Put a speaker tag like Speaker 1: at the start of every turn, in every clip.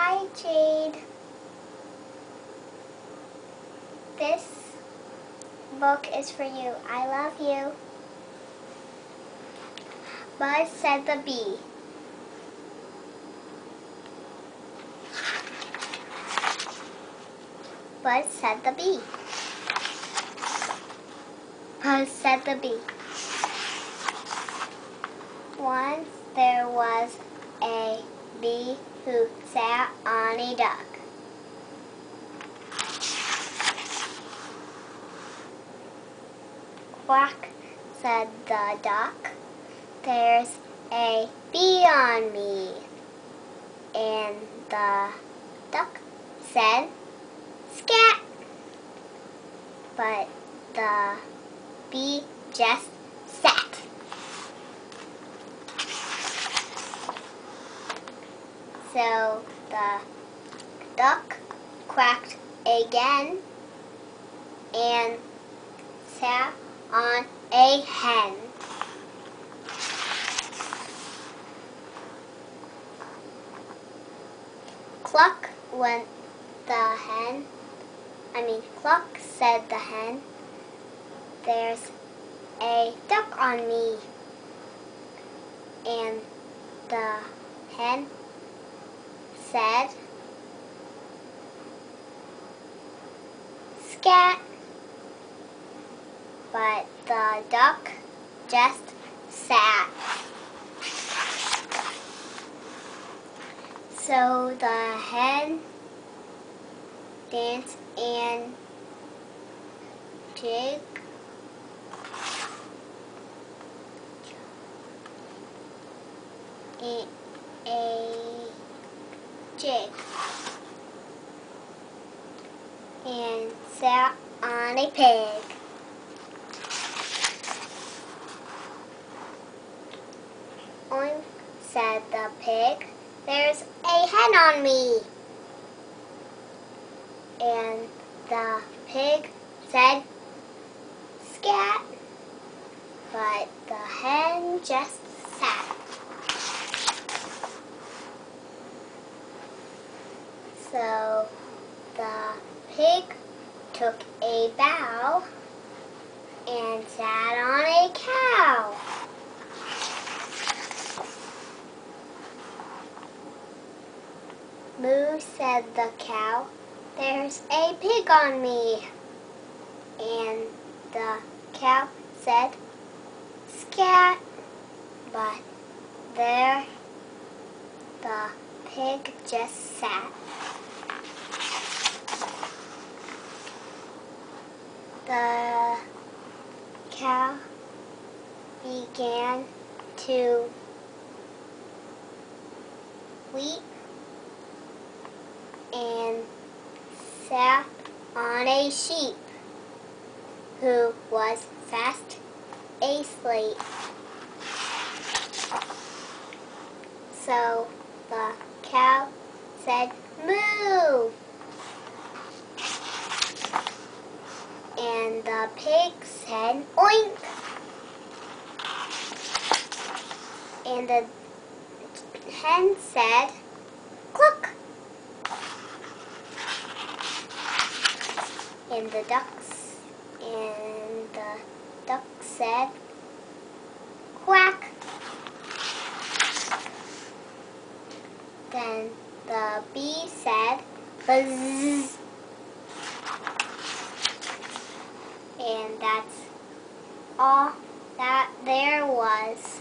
Speaker 1: Hi, Jade. This book is for you. I love you. Buzz said the bee. Buzz said the bee. Buzz said the bee. Once there was a bee who sat on a duck. Quack, said the duck. There's a bee on me. And the duck said, scat. But the bee just sat. So the duck quacked again and sat on a hen. Cluck went the hen. Cluck, said the hen. There's a duck on me. And the hen said, scat. But the duck just sat. So the hen danced and jig a jig and sat on a pig. Oink, said the pig. There's a hen on me. And the pig said, scat. But the hen just sat. So the pig took a bow and sat on a cow. Moo, said the cow. There's a pig on me. And the cow said, scat. But there the pig just sat. The cow began to weep and sat on a sheep who was fast asleep. So the cow said, moo. And the pig said, oink. And the hen said, cluck. And the duck said, quack. Then the bee said, buzz. And that's all that there was.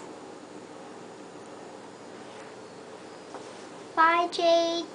Speaker 1: Bye, Jade.